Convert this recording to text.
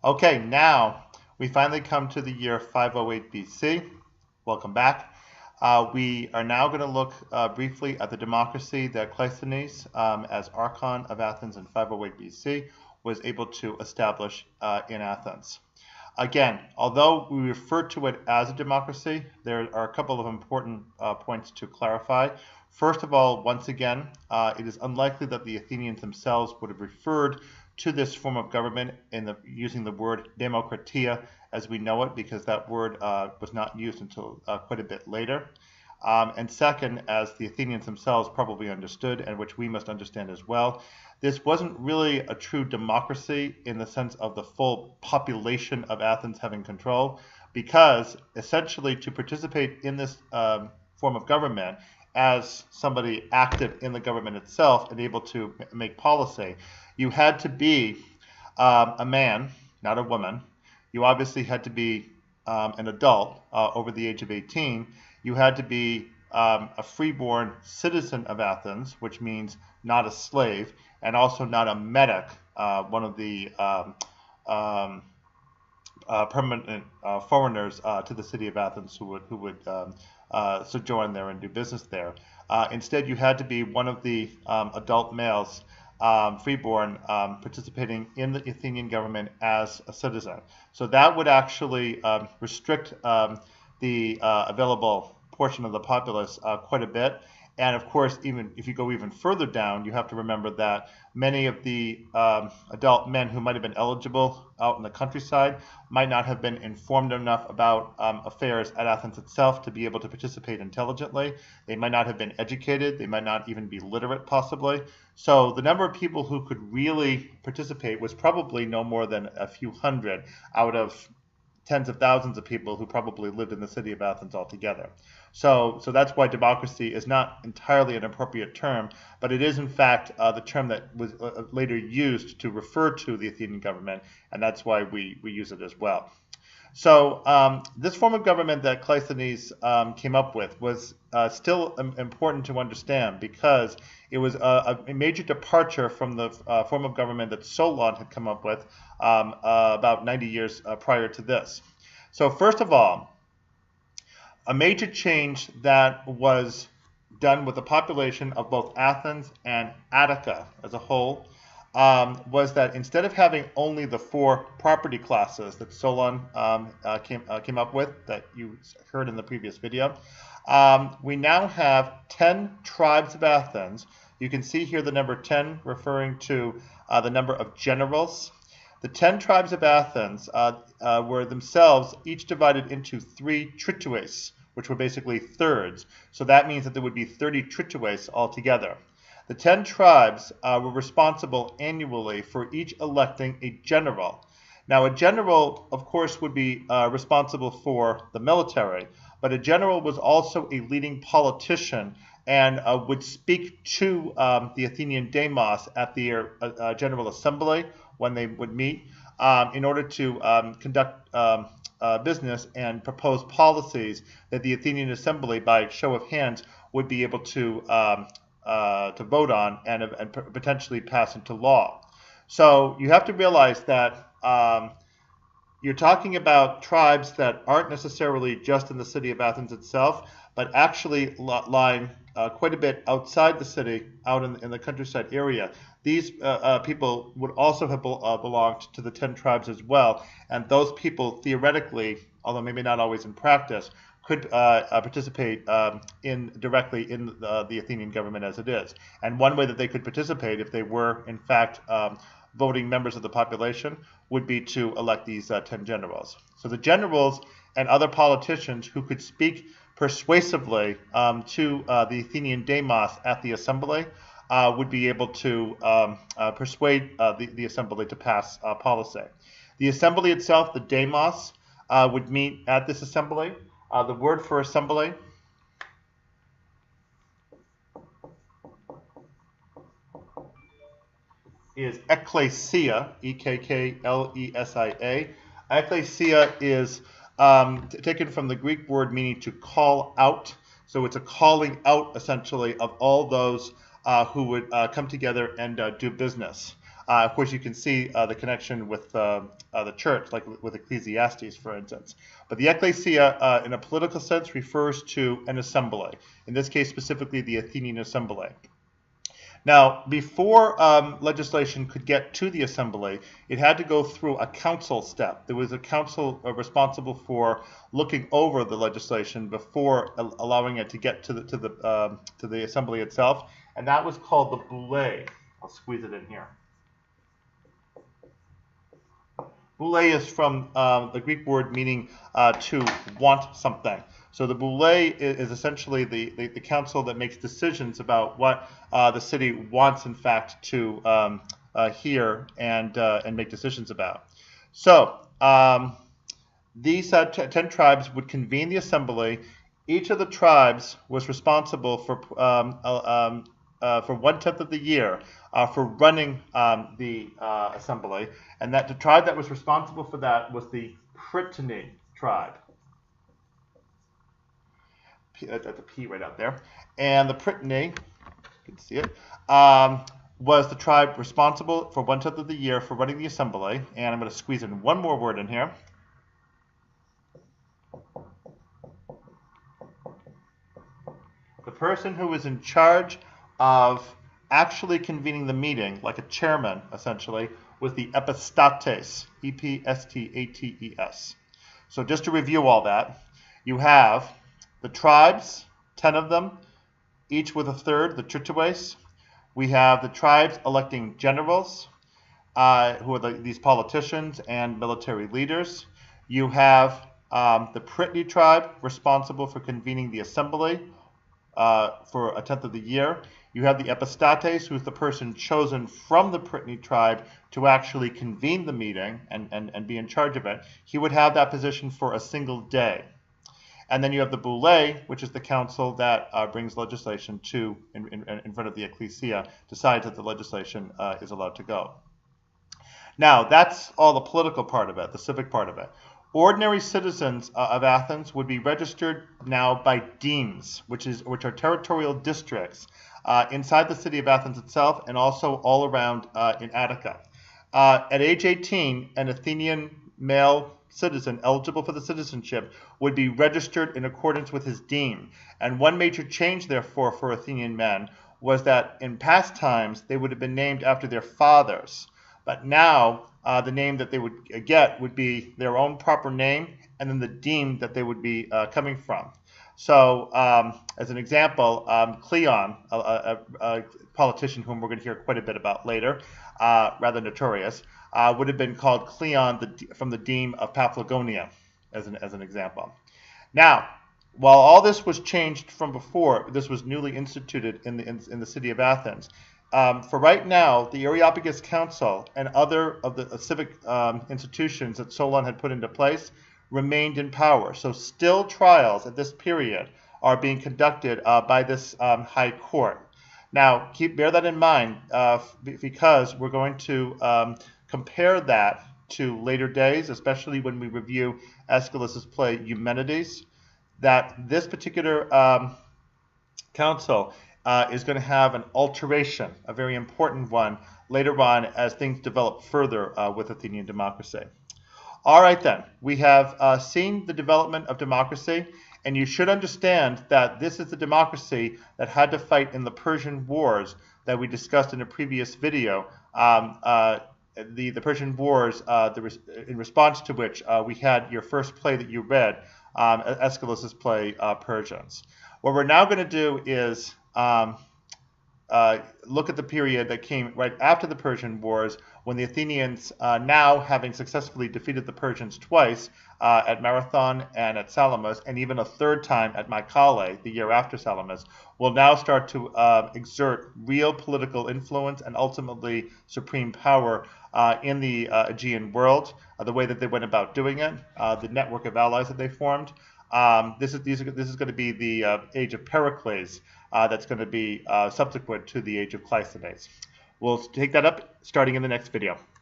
Okay, now we finally come to the year 508 BC. Welcome back. We are now going to look briefly at the democracy that Cleisthenes, as Archon of Athens in 508 BC, was able to establish in Athens. Again, although we refer to it as a democracy, there are a couple of important points to clarify. First of all, once again, it is unlikely that the Athenians themselves would have referred to this form of government using the word demokratia as we know it, because that word was not used until quite a bit later. And second, as the Athenians themselves probably understood, and which we must understand as well, this wasn't really a true democracy in the sense of the full population of Athens having control, because essentially to participate in this form of government as somebody active in the government itself and able to make policy, you had to be a man, not a woman. You obviously had to be an adult over the age of 18. You had to be a freeborn citizen of Athens, which means not a slave, and also not a metic, one of the permanent foreigners to the city of Athens who would sojourn there and do business there. Instead, you had to be one of the adult males, freeborn, participating in the Athenian government as a citizen. So that would actually restrict the available portion of the populace quite a bit. And of course, even if you go even further down, you have to remember that many of the adult men who might have been eligible out in the countryside might not have been informed enough about affairs at Athens itself to be able to participate intelligently. They might not have been educated. They might not even be literate, possibly. So the number of people who could really participate was probably no more than a few hundred out of tens of thousands of people who probably lived in the city of Athens altogether. So that's why democracy is not entirely an appropriate term, but it is in fact the term that was later used to refer to the Athenian government, and that's why we use it as well. So this form of government that Cleisthenes came up with was still important to understand, because it was a major departure from the form of government that Solon had come up with about 90 years prior to this. So first of all, a major change that was done with the population of both Athens and Attica as a whole was that instead of having only the 4 property classes that Solon came up with, that you heard in the previous video, we now have 10 tribes of Athens. You can see here the number 10 referring to the number of generals. The 10 tribes of Athens were themselves each divided into 3 tritues, which were basically thirds. So that means that there would be 30 tritues altogether. The 10 tribes were responsible annually for each electing a general. Now, a general, of course, would be responsible for the military, but a general was also a leading politician and would speak to the Athenian demos at their General Assembly when they would meet in order to conduct business and propose policies that the Athenian Assembly, by show of hands, would be able to vote on and potentially pass into law. So you have to realize that you're talking about tribes that aren't necessarily just in the city of Athens itself, but actually lying quite a bit outside the city, out in the countryside area. These people would also have belonged to the 10 tribes as well, and those people theoretically, although maybe not always in practice, could participate directly in the Athenian government as it is. And one way that they could participate, if they were in fact voting members of the population, would be to elect these 10 generals. So the generals and other politicians who could speak persuasively to the Athenian demos at the assembly would be able to persuade the assembly to pass policy. The assembly itself, the demos, would meet at this assembly. The word for assembly is ekklesia, E-K-K-L-E-S-I-A. Ekklesia is taken from the Greek word meaning to call out. So it's a calling out, essentially, of all those who would come together and do business. Of course, you can see the connection with the church, like with Ecclesiastes, for instance. But the ecclesia, in a political sense, refers to an assembly. In this case, specifically the Athenian assembly. Now, before legislation could get to the assembly, it had to go through a council step. There was a council responsible for looking over the legislation before allowing it to get to the assembly itself, and that was called the boule. I'll squeeze it in here. Boule is from the Greek word meaning to want something. So the boule is essentially the council that makes decisions about what the city wants, in fact, to hear and make decisions about. So these 10 tribes would convene the assembly. Each of the tribes was responsible for 1/10 of the year for running the assembly, and that the tribe that was responsible for that was the Prytany tribe. That's a P right out there. And the Prytany, you can see it, was the tribe responsible for 1/10 of the year for running the assembly. And I'm going to squeeze in one more word in here. The person who was in charge of actually convening the meeting, like a chairman, essentially, was the epistates, E-P-S-T-A-T-E-S. So just to review all that, you have the tribes, 10 of them, each with a third, the tritoes. We have the tribes electing generals, who are these politicians and military leaders. You have the Prytany tribe responsible for convening the assembly for 1/10 of the year. You have the epistates, who is the person chosen from the Prytany tribe to actually convene the meeting and be in charge of it. He would have that position for a single day. And then you have the boule, which is the council that brings legislation to, in front of the ecclesia, decides that the legislation is allowed to go. Now, that's all the political part of it, the civic part of it. Ordinary citizens of Athens would be registered now by demes, which are territorial districts inside the city of Athens itself and also all around in Attica. At age 18, an Athenian male citizen eligible for the citizenship would be registered in accordance with his deme. And one major change, therefore, for Athenian men was that in past times they would have been named after their fathers. But now the name that they would get would be their own proper name and then the deme that they would be coming from. So as an example, Cleon, a politician whom we're going to hear quite a bit about later, rather notorious, would have been called Cleon from the deme of Paphlagonia, as an example. Now, while all this was changed from before, this was newly instituted in the city of Athens. For right now, the Areopagus Council and other of the civic institutions that Solon had put into place remained in power. So still trials at this period are being conducted by this high court. Now, bear that in mind because we're going to compare that to later days, especially when we review Aeschylus's play Eumenides, that this particular council is going to have an alteration, a very important one, later on as things develop further with Athenian democracy. All right then, we have seen the development of democracy, and you should understand that this is the democracy that had to fight in the Persian Wars that we discussed in a previous video. The Persian Wars, in response to which we had your first play that you read, Aeschylus's play Persians. What we're now going to do is look at the period that came right after the Persian Wars, when the Athenians, now having successfully defeated the Persians twice at Marathon and at Salamis, and even a third time at Mycale the year after Salamis, will now start to exert real political influence and ultimately supreme power in the Aegean world, the way that they went about doing it, the network of allies that they formed. This is going to be the age of Pericles that's going to be subsequent to the age of Cleisthenes. We'll take that up starting in the next video.